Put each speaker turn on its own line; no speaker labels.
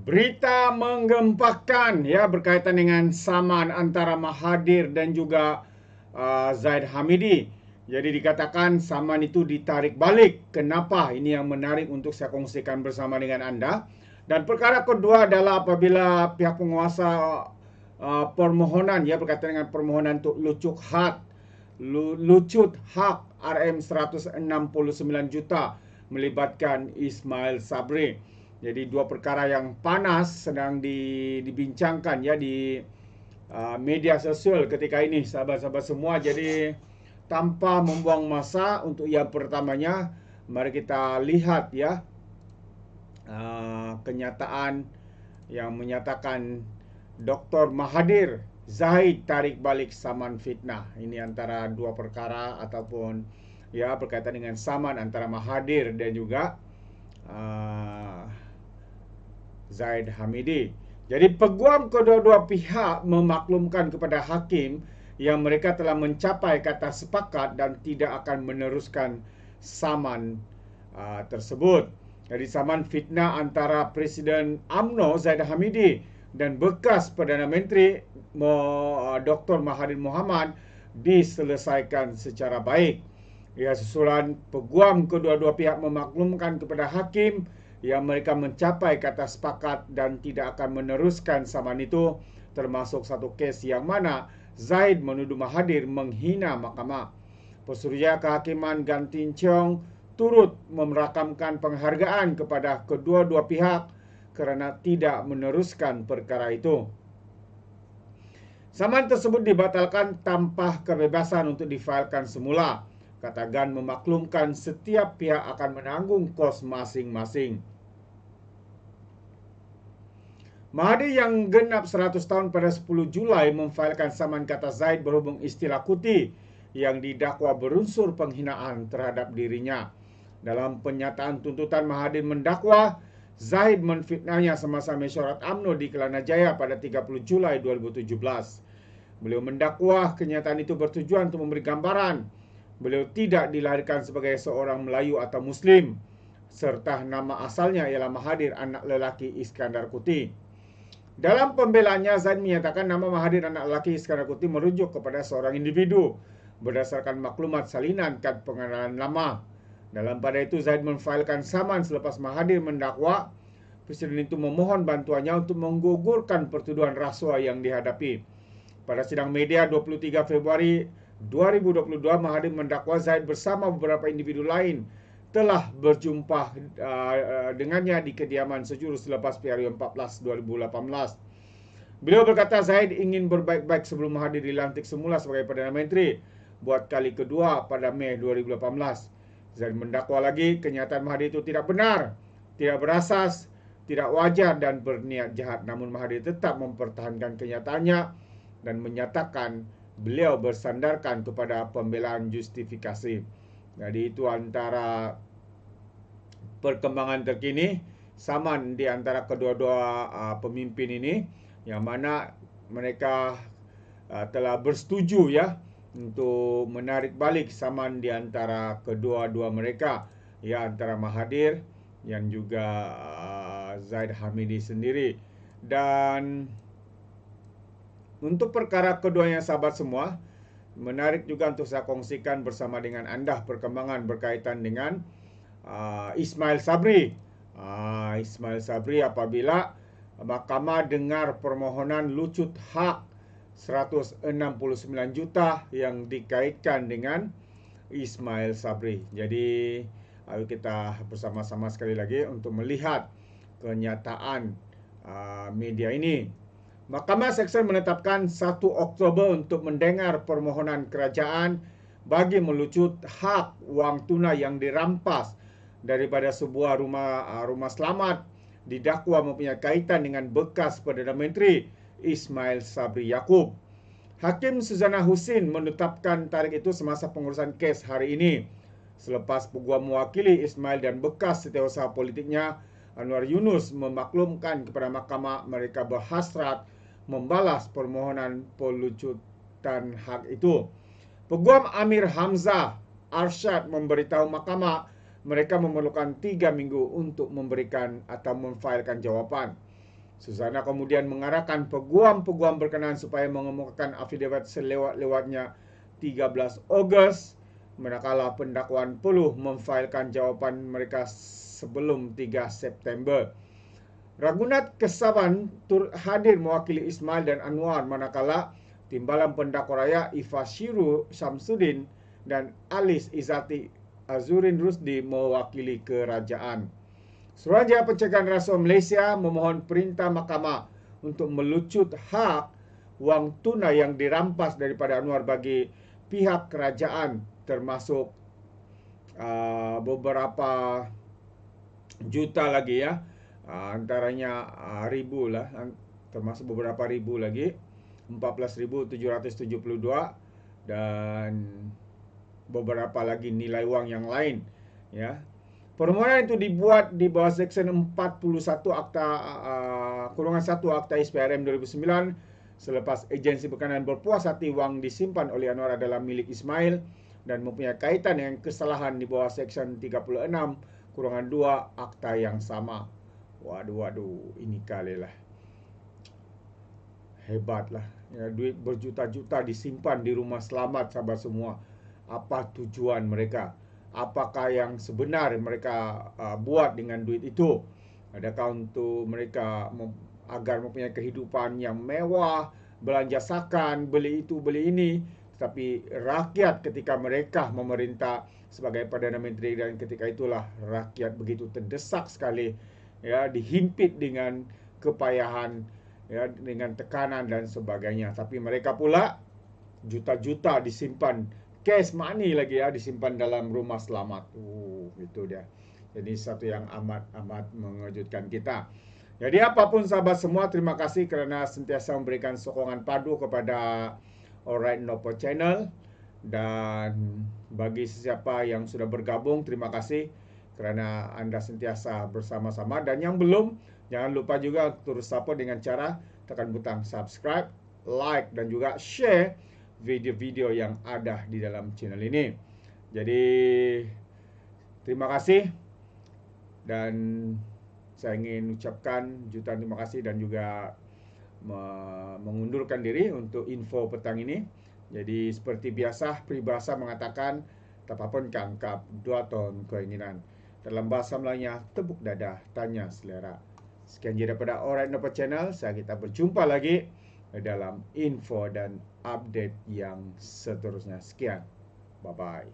Berita menggempakan ya berkaitan dengan saman antara Mahathir dan juga Zahid Hamidi. Jadi dikatakan saman itu ditarik balik. Kenapa? Ini yang menarik untuk saya kongsikan bersama dengan Anda. Dan perkara kedua adalah apabila pihak penguasa permohonan ya berkaitan dengan permohonan untuk lucut hak RM169 juta melibatkan Ismail Sabri. Jadi dua perkara yang panas sedang dibincangkan ya di media sosial ketika ini, sahabat-sahabat semua. Jadi tanpa membuang masa, untuk yang pertamanya mari kita lihat ya kenyataan yang menyatakan Dr. Mahathir Zahid tarik balik saman fitnah. Ini antara dua perkara ataupun ya berkaitan dengan saman antara Mahathir dan juga Zahid Hamidi. Jadi peguam kedua-dua pihak memaklumkan kepada hakim yang mereka telah mencapai kata sepakat dan tidak akan meneruskan saman tersebut. Jadi saman fitnah antara Presiden UMNO Zahid Hamidi dan bekas Perdana Menteri Dr. Mahathir Mohamad diselesaikan secara baik. Ya, susulan peguam kedua-dua pihak memaklumkan kepada hakim yang mereka mencapai kata sepakat dan tidak akan meneruskan saman itu, termasuk satu kes yang mana Zahid menuduh Mahathir menghina mahkamah. Pesuruhjaya Kehakiman Gan Tin Cheong turut memerakamkan penghargaan kepada kedua-dua pihak kerana tidak meneruskan perkara itu. Saman tersebut dibatalkan tanpa kebebasan untuk difailkan semula. Kata Gan memaklumkan setiap pihak akan menanggung kos masing-masing. Mahathir yang genap 100 tahun pada 10 Julai memfailkan saman kata Zahid berhubung istilah kuti yang didakwa berunsur penghinaan terhadap dirinya. Dalam penyataan tuntutan, Mahathir mendakwa Zahid menfitnahnya semasa mesyuarat UMNO di Kelana Jaya pada 30 Julai 2017. Beliau mendakwa kenyataan itu bertujuan untuk memberi gambaran beliau tidak dilahirkan sebagai seorang Melayu atau Muslim, serta nama asalnya ialah Mahathir, anak lelaki Iskandar Kuti. Dalam pembelaannya, Zahid menyatakan nama Mahathir, anak lelaki Iskandar Kuti, merujuk kepada seorang individu berdasarkan maklumat salinan kad pengenalan lama. Dalam pada itu, Zahid memfailkan saman selepas Mahathir mendakwa Presiden itu memohon bantuannya untuk menggugurkan pertuduhan rasuah yang dihadapi. Pada sidang media 23 Februari 2022, Mahathir mendakwa Zahid bersama beberapa individu lain telah berjumpa dengannya di kediaman sejurus selepas PRU 14 2018. Beliau berkata Zahid ingin berbaik-baik sebelum Mahathir dilantik semula sebagai Perdana Menteri buat kali kedua pada Mei 2018. Zahid mendakwa lagi kenyataan Mahathir itu tidak benar, tidak berasas, tidak wajar dan berniat jahat. Namun Mahathir tetap mempertahankan kenyataannya dan menyatakan beliau bersandarkan kepada pembelaan justifikasi. Jadi itu antara perkembangan terkini saman di antara kedua-dua pemimpin ini, yang mana mereka telah bersetuju ya untuk menarik balik saman di antara kedua-dua mereka, ya antara Mahathir yang juga Zahid Hamidi sendiri. Dan untuk perkara keduanya, sahabat semua, menarik juga untuk saya kongsikan bersama dengan anda perkembangan berkaitan dengan Ismail Sabri. Ismail Sabri apabila mahkamah dengar permohonan lucut hak 169 juta yang dikaitkan dengan Ismail Sabri. Jadi ayo kita bersama-sama sekali lagi untuk melihat kenyataan media ini. Mahkamah Seksyen menetapkan 1 Oktober untuk mendengar permohonan kerajaan bagi melucut hak wang tunai yang dirampas daripada sebuah rumah selamat didakwa mempunyai kaitan dengan bekas Perdana Menteri Ismail Sabri Yaakob. Hakim Suzana Husin menetapkan tarikh itu semasa pengurusan kes hari ini selepas peguam mewakili Ismail dan bekas setiausaha politiknya Anwar Yunus memaklumkan kepada mahkamah mereka berhasrat membalas permohonan pelucutan hak itu. Peguam Amir Hamzah Arsyad memberitahu mahkamah mereka memerlukan 3 minggu untuk memberikan atau memfailkan jawapan. Susana kemudian mengarahkan peguam-peguam berkenaan supaya mengemukakan afidavit selewat-lewatnya 13 Ogos, manakala pendakwaan perlu memfailkan jawapan mereka sebelum 3 September. Ragunat Kesavan turut hadir mewakili Ismail dan Anwar, manakala timbalan pendakwa raya Ifashiru Samsudin dan Alis Izati Azurin Rusdi mewakili kerajaan. Suruhanjaya Pencegahan Rasuah Malaysia memohon perintah mahkamah untuk melucut hak wang tunai yang dirampas daripada Anwar bagi pihak kerajaan, termasuk beberapa juta lagi ya, antaranya ribu lah, termasuk beberapa ribu lagi, 14.772, dan beberapa lagi nilai wang yang lain ya. Permohonan itu dibuat di bawah Seksyen 41 Akta Kurungan 1 Akta SPRM 2009 selepas agensi berkenaan berpuas hati wang disimpan oleh Anwar adalah milik Ismail dan mempunyai kaitan dengan kesalahan di bawah Seksyen 36 Kurungan 2 Akta yang sama. Waduh, ini kali lah. Hebat lah. Ya, duit berjuta-juta disimpan di rumah selamat sahabat semua. Apa tujuan mereka? Apakah yang sebenar mereka buat dengan duit itu? Adakah untuk mereka agar mempunyai kehidupan yang mewah, belanja sakan, beli itu, beli ini? Tetapi rakyat ketika mereka memerintah sebagai Perdana Menteri, dan ketika itulah rakyat begitu terdesak sekali, ya, dihimpit dengan kepayahan, ya, dengan tekanan dan sebagainya. Tapi mereka pula juta-juta disimpan, cash money lagi ya, disimpan dalam rumah selamat. Itu dia. Jadi satu yang amat mengejutkan kita. Jadi apapun sahabat semua, terima kasih kerana sentiasa memberikan sokongan padu kepada Alright Nopo Channel. Dan bagi sesiapa yang sudah bergabung, terima kasih kerana anda sentiasa bersama-sama. Dan yang belum, jangan lupa juga terus support dengan cara tekan butang subscribe, like, dan juga share video-video yang ada di dalam channel ini. Jadi terima kasih, dan saya ingin ucapkan jutaan terima kasih dan juga mengundurkan diri untuk info petang ini. Jadi seperti biasa, peribahasa mengatakan tapapun kangkap 2 ton keinginan. Dalam bahasa Melayunya, tepuk dada, tanya selera. Sekian je daripada Alright Nopo Channel. Kita berjumpa lagi dalam info dan update yang seterusnya. Sekian. Bye-bye.